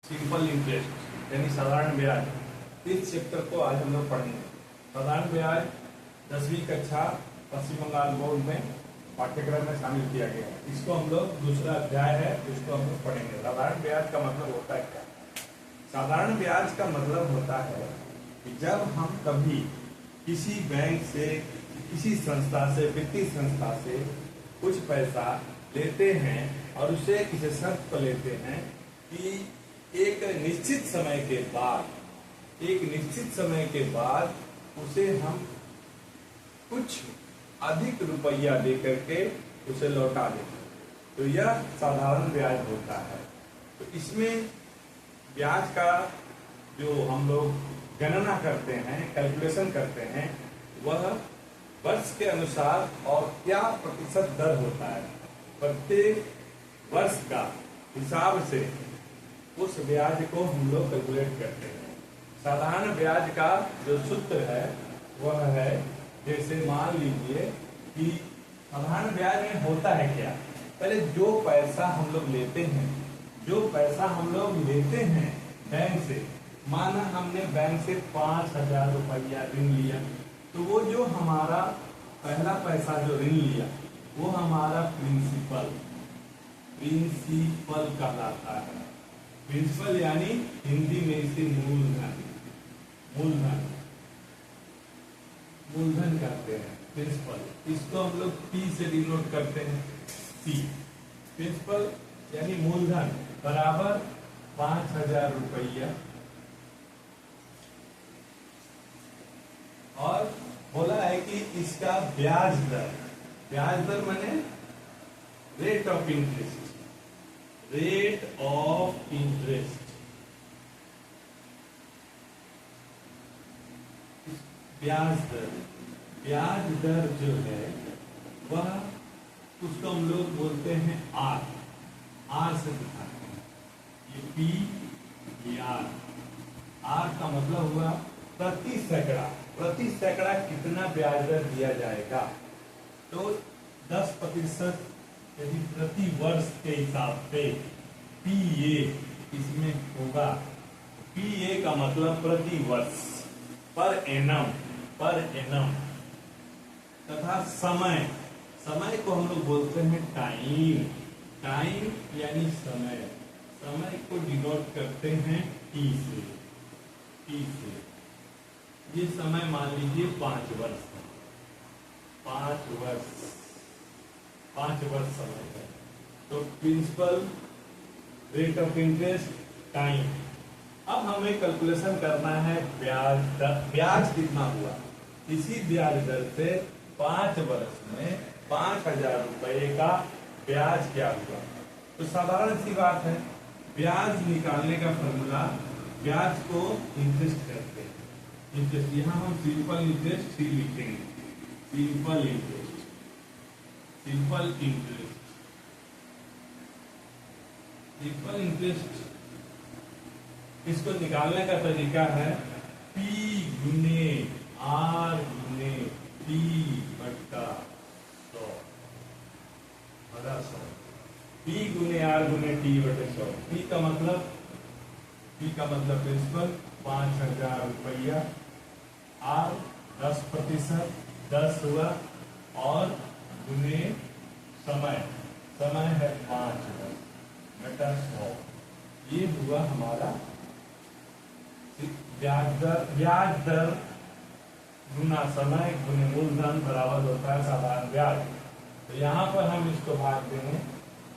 Simple interest यानी साधारण ब्याज, इस चैप्टर को आज हम लोग पढ़ेंगे। साधारण ब्याज 10वीं कक्षा पश्चिम बंगाल बोर्ड में पाठ्यक्रम में शामिल किया गया है। इसको हम लोग दूसरा अध्याय है, इसको हम लोग पढ़ेंगे। साधारण ब्याज का मतलब होता है क्या? साधारण ब्याज का मतलब होता है कि जब हम कभी किसी बैंक से, किसी संस्था से, वित्तीय संस्था से कुछ पैसा लेते हैं और उसे किसी शर्त पर लेते हैं कि एक निश्चित समय के बाद उसे हम कुछ अधिक रुपया दे करके उसे लौटा दें, तो यह साधारण ब्याज होता है। तो इसमें ब्याज का जो हम लोग गणना करते हैं, कैलकुलेशन करते हैं, वह वर्ष के अनुसार और क्या प्रतिशत दर होता है, प्रत्येक वर्ष का हिसाब से उस ब्याज को हम लोग कैलकुलेट करते हैं। साधारण ब्याज का जो सूत्र है वह है, जैसे मान लीजिए कि साधारण ब्याज में होता है क्या, पहले जो पैसा हम लोग लेते हैं बैंक से, माना हमने बैंक से 5,000 रुपया ऋण लिया, तो वो जो हमारा पहला पैसा जो ऋण लिया वो हमारा प्रिंसिपल कहलाता है। प्रिंसिपल यानी हिंदी में इसे मूलधन कहते हैं। प्रिंसिपल, इसको हम लोग पी से डिनोट करते हैं। पी प्रिंसिपल यानी मूलधन बराबर 5,000 रुपया, और बोला है कि इसका ब्याज दर माने रेट ऑफ इंटरेस्ट। ब्याज दर जो है वह, उसको हम लोग बोलते हैं आर से दिखाते हैं। ये पी, ये आर का मतलब हुआ प्रति सैकड़ा कितना ब्याज दर दिया जाएगा। तो 10% यदि प्रति वर्ष के हिसाब से पीए इसमें होगा। पीए का मतलब प्रति वर्ष, पर एनम, तथा समय को हम लोग बोलते हैं टाइम यानी समय को डिनोट करते हैं टी से। ये समय मान लीजिए 5 वर्ष समय है। तो principal, rate of interest, time. अब हमें कैलकुलेशन करना है ब्याज कितना हुआ। इसी ब्याज दर से 5 वर्ष में 5,000 रुपये का ब्याज क्या हुआ। तो साधारण सी बात है, ब्याज निकालने का फॉर्मूला, ब्याज को इंटरेस्ट करते हैं। इंटरेस्ट, यहाँ हम सिंपल इंटरेस्ट ही लिखेंगे। सिंपल इंटरेस्ट, इसको निकालने का तरीका है P गुने R गुने T बट्टा 100। P गुने R गुने T बट्टा 100। P का मतलब प्रिंसिपल 5,000 रुपया, R 10%, 10 हुआ, और गुने समय है 5 बटा 100। ये हुआ हमारा ब्याज दर गुना समय गुने मूलधन बराबर होता है साधारण ब्याज। तो यहाँ पर हम इसको भाग देंगे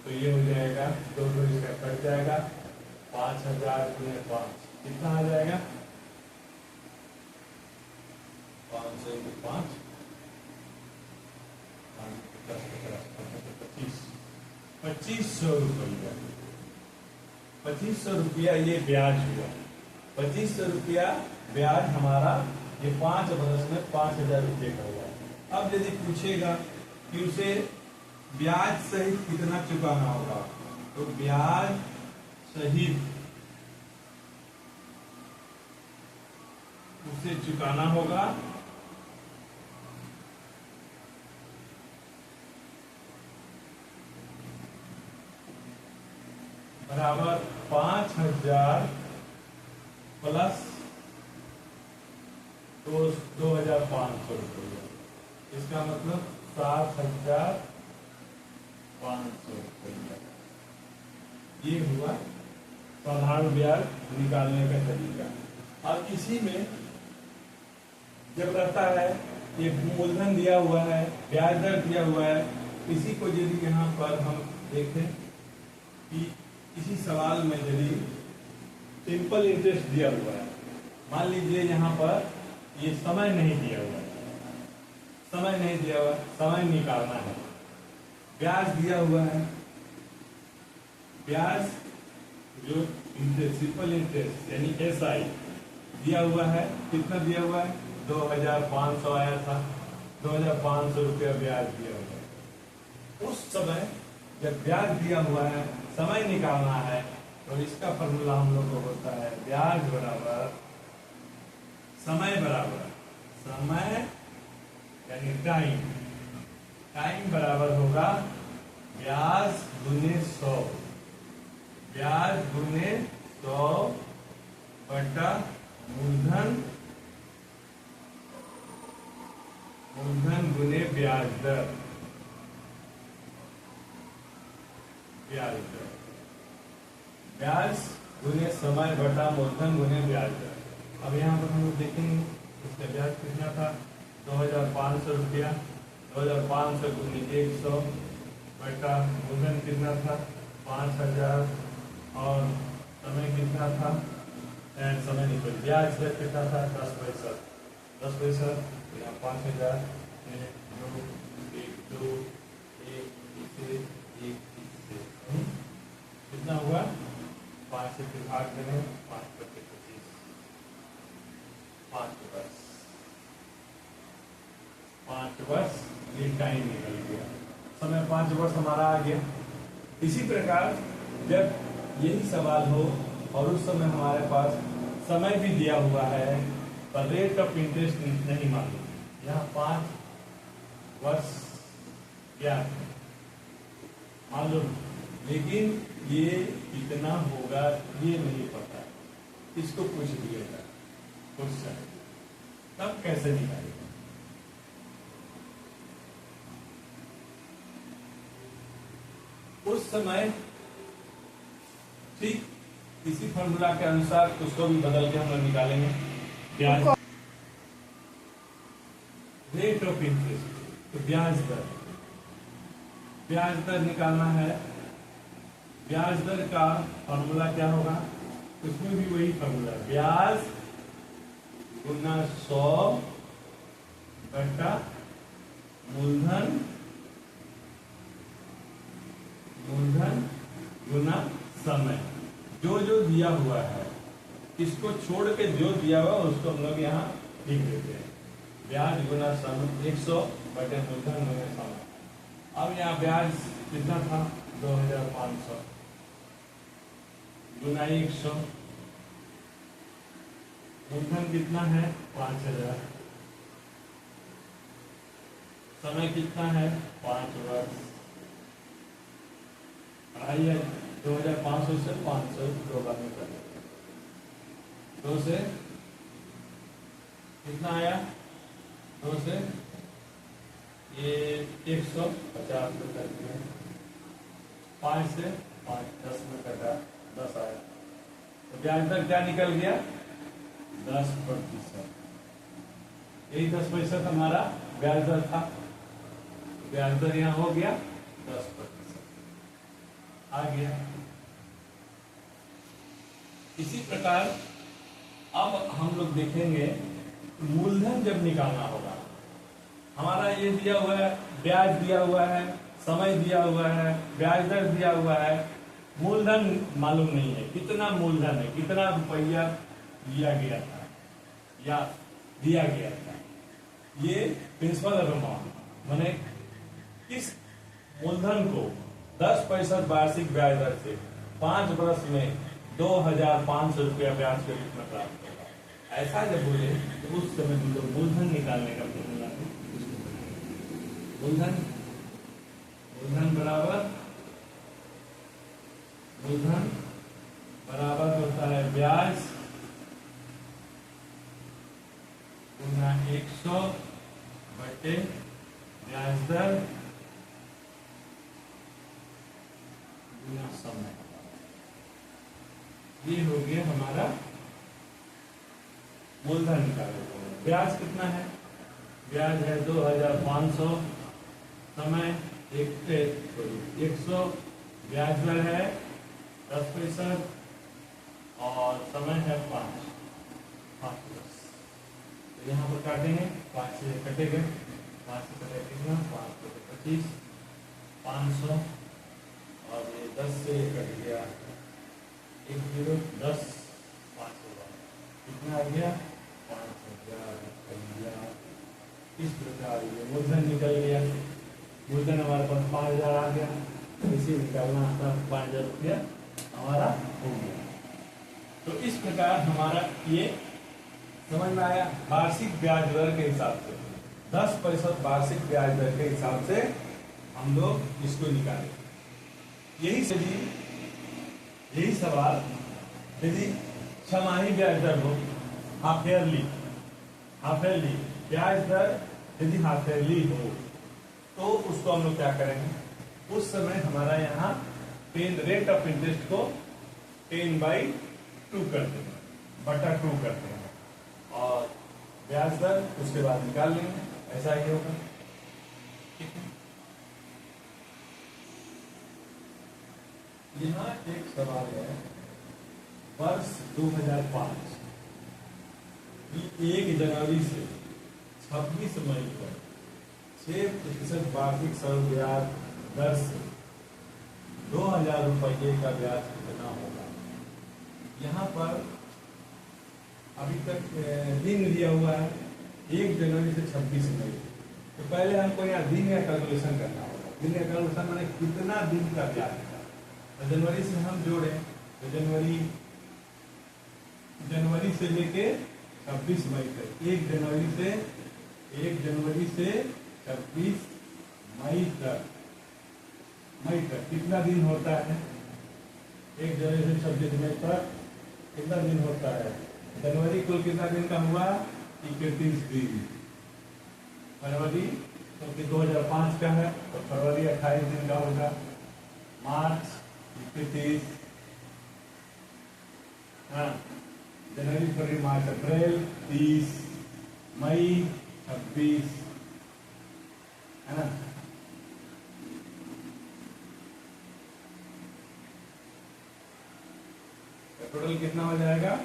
तो ये हो जाएगा, 2 इसका कट जाएगा, 5,000 गुने 5 कितना आ जाएगा, 500 × 5 2500 रुपया। 2500 रुपया ये ब्याज हुआ। 2500 रुपया ब्याज हमारा ये 5 वर्ष में 5,000 रुपये का हुआ। अब यदि पूछेगा कि उसे ब्याज सहित कितना चुकाना होगा, तो ब्याज सहित उसे चुकाना होगा 12 बराबर 5,000 प्लस 2,500 रुपया। इसका मतलब 7,500 रुपया। ये हुआ साधारण ब्याज निकालने का तरीका। अब इसी में जब रहता है एक मूलधन दिया हुआ है, ब्याज दर दिया हुआ है, इसी को यदि यहाँ पर हम देखें कि इसी सवाल में यदि सिंपल इंटरेस्ट दिया हुआ है, मान लीजिए यहाँ पर ये समय नहीं दिया हुआ है, समय नहीं दिया हुआ, समय निकालना है, ब्याज दिया हुआ है, ब्याज जो इंटरेस्ट सिंपल इंटरेस्ट यानी SI दिया हुआ है, कितना दिया हुआ है 2,500 आया था, 2,500 रुपया ब्याज दिया हुआ है। उस समय जब ब्याज दिया हुआ है, समय निकालना है, तो इसका फॉर्मूला हम लोग को होता है ब्याज बराबर समय यानी टाइम बराबर होगा ब्याज गुने 100, ब्याज गुने 100 बटा मूलधन गुने ब्याज दर। ब्याज गुने समय बटा मूलधन गुने ब्याज दर। अब यहाँ पर हम लोग देखेंगे इसका ब्याज कितना था 2,500 रुपया, 2,500 गुने 100 बटा मूलधन कितना था 5,000 और समय कितना था समय नहीं ब्याज दर कितना था 10 पैसा, 10 पैसा यहाँ 5,000 कितना हुआ 5 से भाग करें 5 बटे 25 5 वर्ष ये टाइम निकल गया, समय 5 वर्ष हमारा आ गया। इसी प्रकार जब यही सवाल हो और उस समय हमारे पास समय भी दिया हुआ है पर रेट ऑफ इंटरेस्ट नहीं मालूम, यहाँ 5 वर्ष क्या मालूम, लेकिन ये कितना होगा ये नहीं पता, इसको पूछ दिएगा क्वेश्चन, तब कैसे निकालेगा। उस समय ठीक इसी फॉर्मूला के अनुसार उसको भी बदल के हम लोग निकालेंगे ब्याज रेट ऑफ इंटरेस्ट, तो ब्याज दर निकालना है। ब्याज दर का फॉर्मूला क्या होगा, उसमें भी वही फॉर्मूला ब्याज गुना 100 बटा मूलधन गुना समय। जो दिया हुआ है इसको छोड़ के जो दिया हुआ उसको हम लोग यहाँ लिख देते हैं ब्याज गुना समय 100 बटे मूलधन गुना समय। अब यहाँ ब्याज कितना था 2,500 गुना 100, मूलधन कितना है 5,000, समय कितना है 5 वर्ष, 2,500 से 500 दो बार में कर 2 से कितना आया 2 से ये 150 में कर दिया, 5 से 5 10 में कटा 10 आया, तो ब्याज दर क्या निकल गया 10%। यही 10% हमारा ब्याज दर था, ब्याज दर यहाँ हो गया 10% आ गया। इसी प्रकार अब हम लोग देखेंगे मूलधन जब निकालना होगा, हमारा ये दिया हुआ है ब्याज दिया हुआ है, समय दिया हुआ है, ब्याज दर दिया हुआ है, मूलधन मालूम नहीं है कितना मूलधन है, कितना रुपया लिया गया था या दिया गया था। ये प्रिंसिपल अमाउंट माने किस मूलधन को 10% वार्षिक ब्याज दर से 5 वर्ष में 2,500 रुपया ब्याज के रूप में प्राप्त होगा। ऐसा जब बोले तो उस समय हम लोग मूलधन निकालने का फॉर्मूला है। मूलधन बराबर मूलधन बराबर होता है ब्याज गुना 100 बटे ब्याज दर गुना समय। ये हो गया हमारा मूलधन निकाले। ब्याज कितना है? ब्याज है 2500, समय 100, ब्याज दर है 10% और समय है 5 10। तो यहाँ पर काटेंगे, 5 से कटेगा, 5 से कटेगा 5 को 25, 500 और ये 10 से कट गया 10, 500 कितना आ गया 5000। इस प्रकार ये मूलधन निकल गया। मूलधन हमारे पास 5000 आ गया, इसे निकालना था 5000 रुपया हमारा हो गया। तो इस प्रकार हमारा ये समझ में आया। वार्षिक ब्याज दर के हिसाब से 10% वार्षिक ब्याज दर के हिसाब से हम लोग इसको निकाले। यही सवाल यदि छमाही ब्याज दर हो, हाफ ईयरली ब्याज दर यदि हाफ ईयरली हो तो उसको हम लोग क्या करेंगे, उस समय हमारा यहाँ रेट ऑफ इंटरेस्ट को 10/2 करते हैं, बटा 2 करते हैं और ब्याज दर उसके बाद निकाल लेंगे। ऐसा ही होगा, ठीक है। यहाँ एक सवाल है, वर्ष 2005 की 1 जनवरी से 26 मई तक 6% वार्षिक सरल ब्याज दर से 2000 रुपये का ब्याज कितना होगा। यहाँ पर अभी तक दिन दिया हुआ है 1 जनवरी से 26 मई। तो पहले हमको यहाँ दिन का कैलकुलेशन करना होगा। दिन का कैलकुलेशन मैंने कितना दिन का ब्याज है, तो जनवरी से हम जोड़े, तो जनवरी से लेके 26 मई तक, 1 जनवरी से 26 मई तक कितना दिन होता है। 1 जनवरी से 26 मई तक कितना दिन होता है। जनवरी कुल कितना दिन का हुआ, 31 दिन। फरवरी क्योंकि 2005 का है तो फरवरी 28 दिन का होगा। मार्च 31, हाँ, जनवरी फरवरी मार्च अप्रैल 30, मई 26, है ना। टोटल कितना हो जाएगा,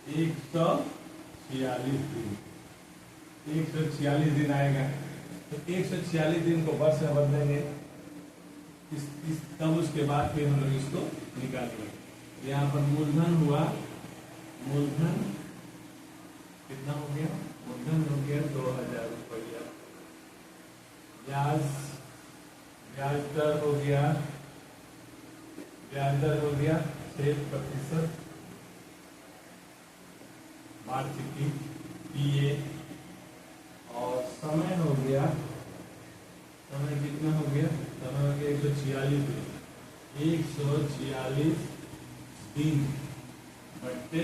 146 दिन। 146 दिन आएगा। तो 146 दिन को वर्ष में बदलेंगे, तब उसके बाद फिर हम लोग इसको निकालेंगे। यहाँ पर मूलधन हुआ, मूलधन कितना हो गया, मूलधन हो गया 2000 रुपया। ब्याज दर हो गया, ब्याज दर हो गया 6% वार्षिकी पीए। और समय हो गया, समय कितना हो गया, समय हो गया 146 दिन। 146 दिन बटे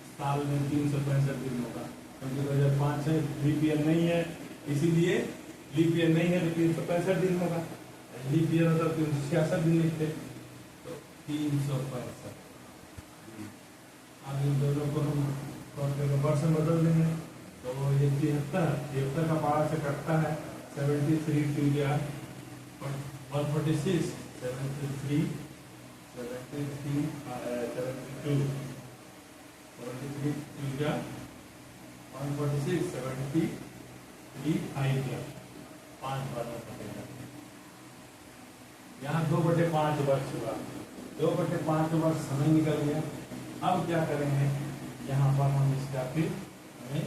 साल में 365 दिन होगा, क्योंकि 2005 है, लीप ईयर नहीं है, इसीलिए लीप ईयर नहीं है तो 365 दिन होगा। लीप ईयर होता 366 दिन लिखते, तो 365। अब इन दोनों को हम वर्ष में बदल देंगे, तो ये 73 का 12 से कटता है, 73 टू या 146, 73, 72, 73 टू या 146, 73 5 बार में कटेगा। यहाँ 2/5 वर्ष हुआ, 2/5 वर्ष समय निकल गया। अब क्या करेंगे, यहाँ पर हम इसका फिर हमें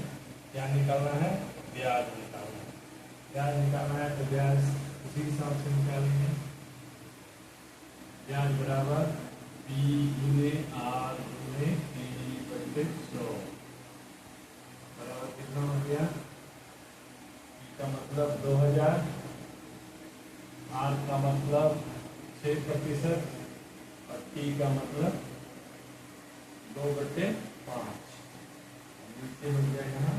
क्या निकालना है, ब्याज निकालना है। ब्याज निकालना है तो ब्याज उसी हिसाब से निकालेंगे। ब्याज बराबर P गुने R गुने P बटे 100 बराबर कितना हो गया, P का मतलब 2000, R का मतलब टी का मतलब 2/5 नीचे हो गया यहाँ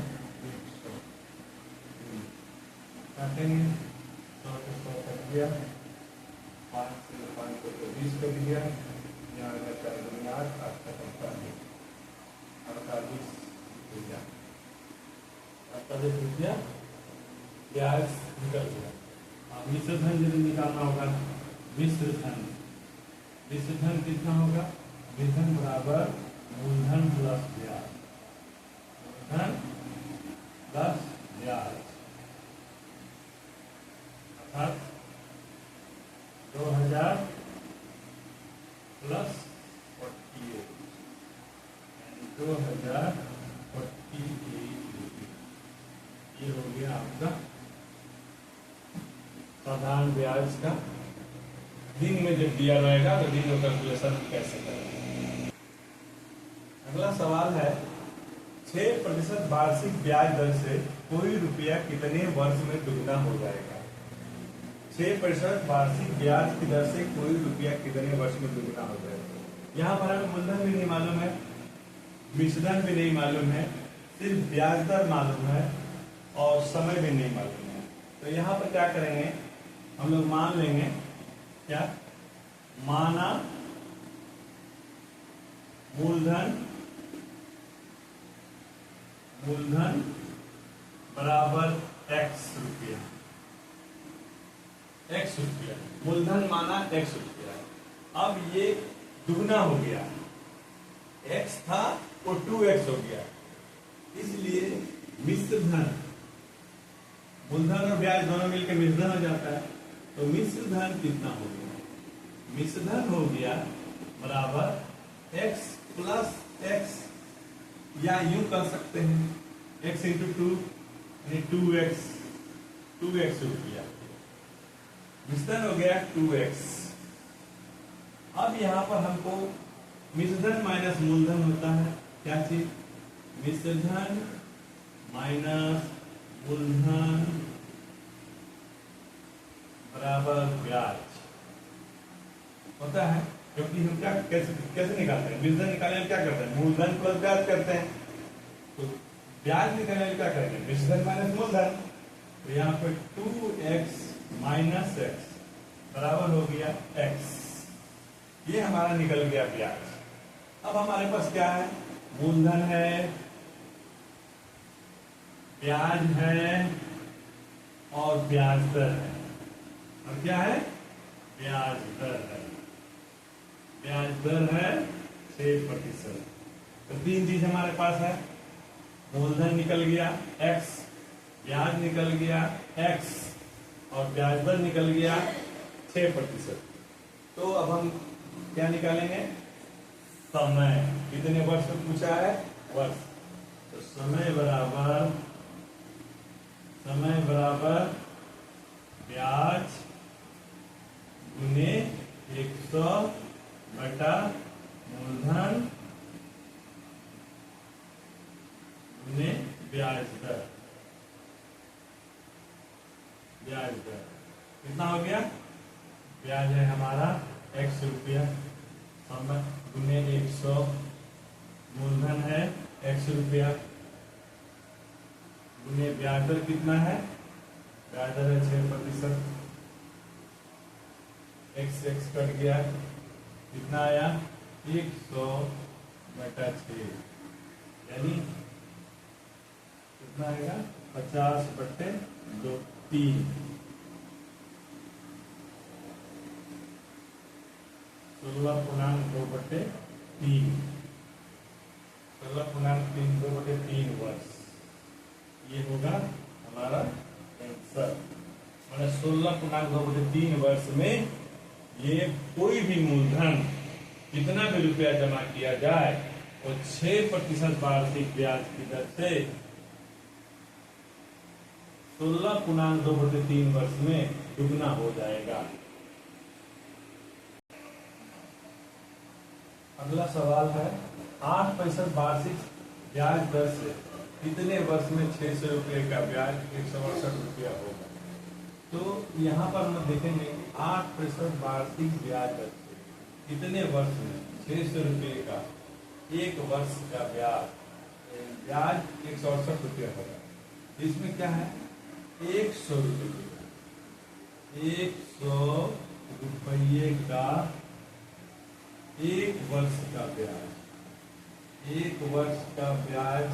100 काटेंगे 100 से 100 कट गया 5 से 5 को 20 कर दिया यहाँ का 4 दूनी 8 8 का 48 रुपया 48 रुपया ब्याज निकल गया। अब मिश्र धन यदि निकालना होगा मिश्र धन कितना होगा? मिश्र बराबर मूलधन प्लस ब्याज, मूलधन प्लस ब्याज अर्थात 2000 प्लस 48 यानी 2048 ये हो गया आपका साधारण ब्याज का। दिन में जब दिया रहेगा तो दिन में कैलकुलेशन कैसे करेंगे? अगला सवाल है 6% वार्षिक ब्याज दर से कोई रुपया कितने वर्ष में दुगना हो जाएगा? 6% वार्षिक ब्याज की दर से कोई रुपया कितने वर्ष में दुगना हो जाएगा? यहाँ पर हमें मूलधन भी नहीं मालूम है, मिश्रधन भी नहीं मालूम है, सिर्फ ब्याज दर मालूम है और समय भी नहीं मालूम है। तो यहाँ पर क्या करेंगे, हम लोग मान लेंगे क्या? माना मूलधन बराबर x रुपया, मूलधन माना x रुपया। अब ये दुगना हो गया, x था वो 2x हो गया, इसलिए मिश्र धन, मूलधन और ब्याज दोनों मिलकर मिश्र धन हो जाता है। तो मिश्र धन कितना हो गया? मिश्र धन हो गया बराबर x प्लस x, या यूं कर सकते हैं x इंटू 2 यानी 2x रुपया, मिश्र धन हो गया 2x। अब यहां पर हमको मिश्र धन माइनस मूलधन होता है क्या चीज? मिश्र धन माइनस मूलधन बराबर ब्याज होता है, क्योंकि हम क्या कैसे निकालते हैं? मिश्र धन निकालने में क्या करते हैं? मूलधन प्लस ब्याज करते हैं। तो ब्याज निकालने में क्या करेंगे? मिश्र धन माइनस मूलधन। तो यहाँ पे 2x माइनस x बराबर हो गया x, ये हमारा निकल गया ब्याज। अब हमारे पास क्या है? मूलधन है, ब्याज है और ब्याज दर है। और क्या है? ब्याज दर है। ब्याज दर है 6%। तो तीन चीज हमारे पास है, मूलधन निकल गया x, ब्याज निकल गया x और ब्याज दर निकल गया 6%। तो अब हम क्या निकालेंगे? समय। कितने वर्ष में पूछा है? वर्ष। तो समय बराबर ब्याज गुने 100 बटा मूलधन गुने ब्याज दर। कितना हो गया? ब्याज है हमारा x रुपया, समय गुने 100, मूलधन है x रुपया गुने ब्याज दर कितना है? ब्याज दर है 6%। x कट गया, कितना आया? 100 बटा 6 यानी कितना आएगा? 50/2 3, 16.2/3, 16.3 वर्ष। ये होगा हमारा आंसर। मैंने 16.2/3 वर्ष में ये कोई भी मूलधन कितना भी रुपया जमा किया जाए वो 6% वार्षिक ब्याज की दर से 16.2/3 वर्ष में दुगना हो जाएगा। अगला सवाल है 8% वार्षिक ब्याज दर से कितने वर्ष में 600 रुपये का ब्याज 168 रुपया होगा? तो यहाँ पर हम देखेंगे 8% वार्षिक ब्याज दर से कितने वर्ष में ₹600 का 1 वर्ष का ब्याज 168 होगा। इसमें क्या है, 100 रुपये का 1 वर्ष का ब्याज, 1 वर्ष का ब्याज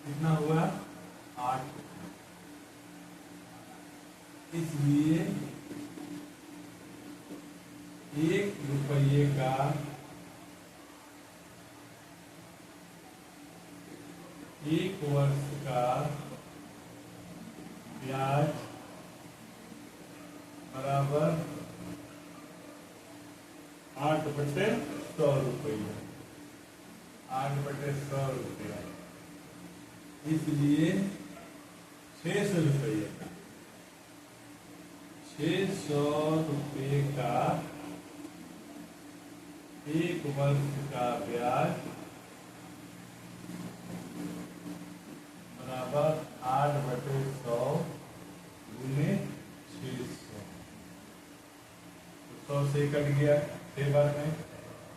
कितना हुआ, 8। इसलिए 1 रुपये का 1 वर्ष का ब्याज बराबर 8/100 रुपये, 8/100 रुपया। इसलिए 600 रुपये का 600 रुपये का 1 वर्ष का ब्याज बराबर 8/100 गुने 600। 100 से कट गया 6 बार में,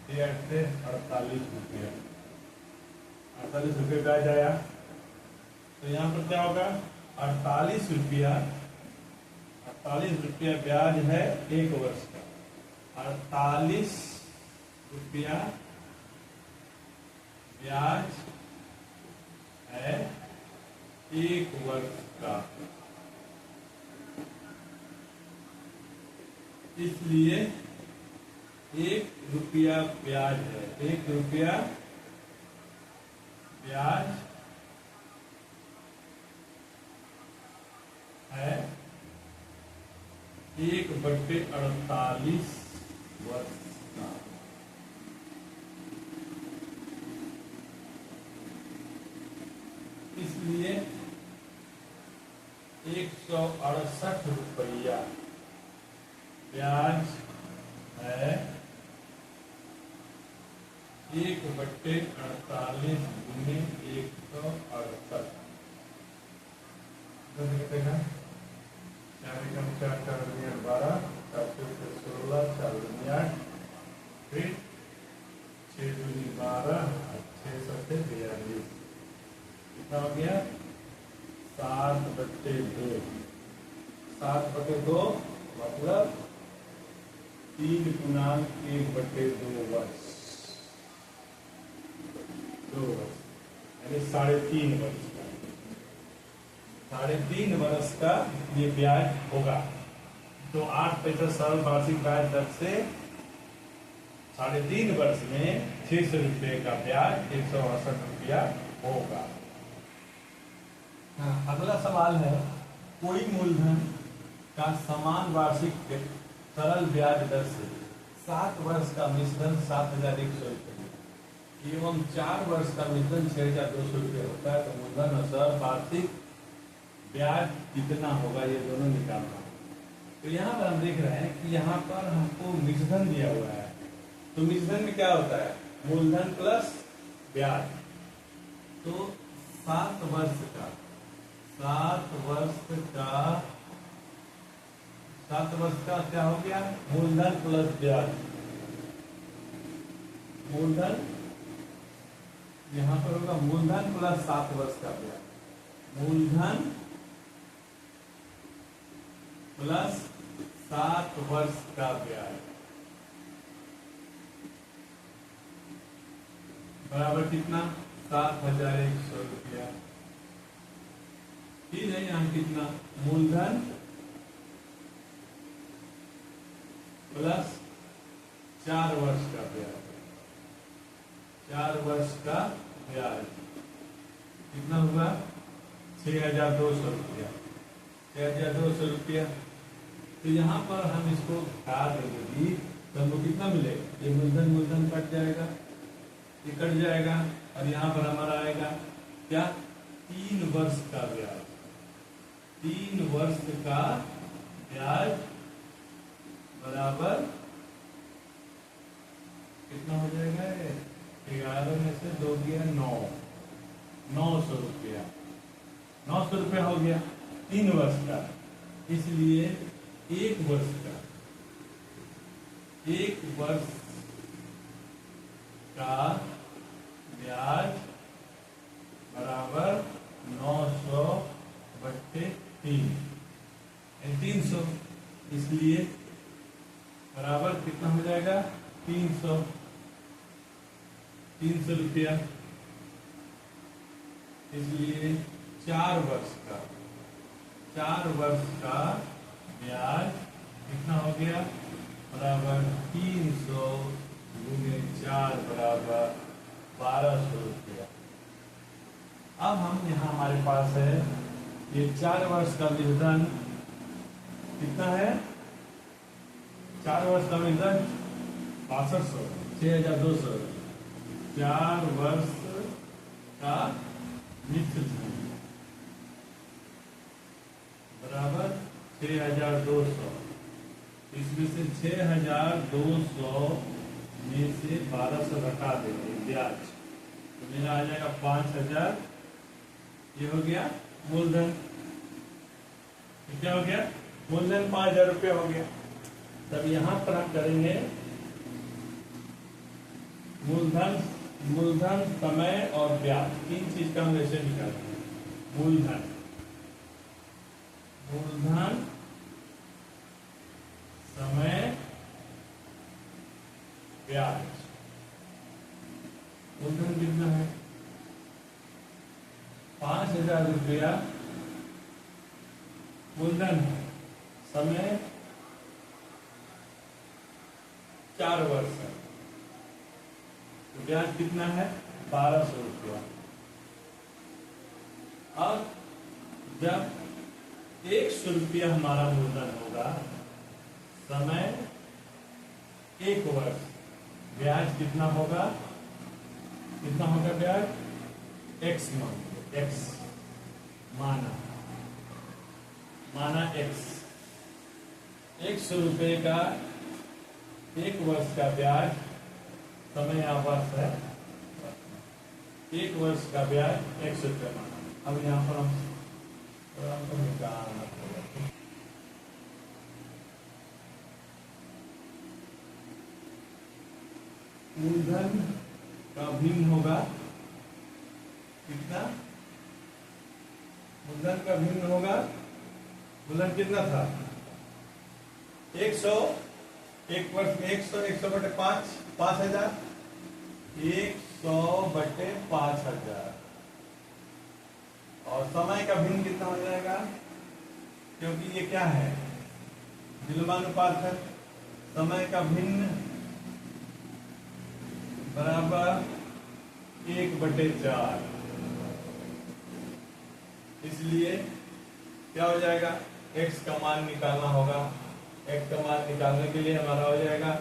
6 से 48 रुपया, 48 रुपये ब्याज आया। तो यहाँ पर क्या होगा, 48 रुपया, 48 रुपया ब्याज है 1 वर्ष का, 48 रुपया ब्याज है 1 वर्ष का। इसलिए 1 रुपया ब्याज है, 1 रुपया ब्याज है 1/48 वर्ष का। इसलिए 168 रुपया ब्याज है 1/48 गुने 168। कहते हैं 4 एकम 4 4 दूनी 12, 4 से 16, 4 दूनी 8, फिर 6 दूनी 12, 6 7 42, कितना हो गया 7/2। 7/2 मतलब 3×1/2 वर्ष, 2 वर्ष, यानी 3.5 वर्ष का, 3.5 वर्ष का ये ब्याज होगा। तो 8 पैसा सरल वार्षिक ब्याज दर से 3.5 वर्ष में 600 रुपये का ब्याज 168 रुपया होगा। अगला सवाल है, कोई मूलधन का समान वार्षिक सरल ब्याज दर से 7 वर्ष का मिश्रण 7,100 रुपये एवं 4 वर्ष का मिश्रण 6,200 रुपये होता है, तो मूलधन और सरल वार्षिक ब्याज कितना होगा, ये दोनों निकालना। तो यहाँ पर हम देख रहे हैं कि यहाँ पर हमको मिश्रण दिया हुआ है। तो मिश्रण में क्या होता है, मूलधन प्लस ब्याज। तो 7 वर्ष का 7 वर्ष का क्या हो गया, मूलधन प्लस ब्याज। मूलधन यहाँ पर होगा मूलधन प्लस 7 वर्ष का ब्याज, मूलधन प्लस 7 वर्ष का ब्याज बराबर कितना, 7,100 रुपया। ठीक है, यहाँ कितना, मूलधन प्लस 4 वर्ष का ब्याज, 4 वर्ष का ब्याज कितना हुआ, 6,200 रुपया, 6,200 रुपया। तो यहाँ पर हम इसको घटा देंगे तो हमको कितना मिलेगा, ये मूलधन मूलधन कट जाएगा, ये कट जाएगा, और यहाँ पर हमारा आएगा क्या, 3 वर्ष का ब्याज, 3 वर्ष का ब्याज बराबर कितना हो जाएगा, 11 में से 2 गया 9, 900 रुपया, 900 रुपया हो गया 3 वर्ष का। इसलिए 1 वर्ष का 1 वर्ष 300 रुपया। इसलिए 4 वर्ष का ब्याज कितना हो गया, बराबर 300 गुने 4 बराबर 1200 रुपया। अब हम यहाँ हमारे पास है ये 4 वर्ष का वेतन कितना है, 4 वर्ष का वेतन 6500, 6200। 4 वर्ष का निश्चित धन बराबर 6200। इसमें से 6200 में से 1200 घटा देंगे ब्याज, तो मेरा आ जाएगा 5000। ये हो गया मूलधन। क्या हो गया, मूलधन 5000 रुपया हो गया। तब यहां पर हम करेंगे मूलधन, समय और ब्याज, 3 चीज का हम वैसे निकालते हैं। मूलधन, समय, ब्याज। मूलधन कितना है, 5000 रुपया मूलधन है। समय 4 वर्ष है, तो ब्याज कितना है, 1200 रुपया। अब जब 100 रुपया हमारा मूलधन होगा, समय 1 वर्ष, ब्याज कितना होगा, ब्याज x माना x। 100 रुपये का 1 वर्ष का ब्याज, समय यहाँ वर्ष है, 1 वर्ष का ब्याज 100 रुपये माना। अब यहाँ पर हम निकालना होगा, मूलधन का भिन्न होगा कितना, मूलधन का भिन्न होगा, मूलधन कितना था 100, 1 वर्ष में 100 बटे 5, 5000, 100 बटे 5000। और समय का भिन्न कितना हो जाएगा, क्योंकि ये क्या है, विलोमानुपात है। समय का भिन्न बराबर 1/4। इसलिए क्या हो जाएगा, x का मान निकालना होगा। x का मान निकालने के लिए हमारा हो जाएगा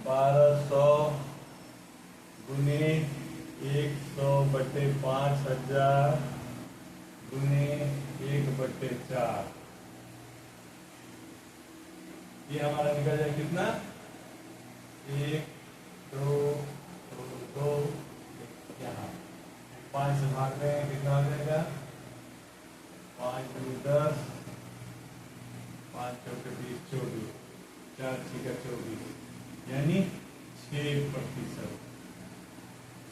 1200 गुने 100 बटे 5000 गुने 1/4। ये हमारा निकल जाएगा कितना, 1 2 2 यहाँ 5 से भाग में कितना हो जाएगा, 5 2 10, 5 चौके 20, 24, 4 6 24, यानी 6%।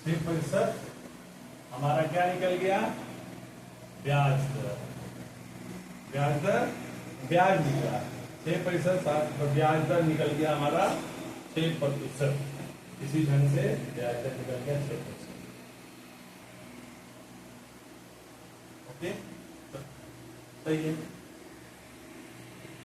6% हमारा क्या निकल गया, ब्याज दर ब्याज निकला 6%। ब्याज दर निकल गया हमारा 6%। इसी ढंग से ब्याज दर निकल गया 6%। ओके, सही है।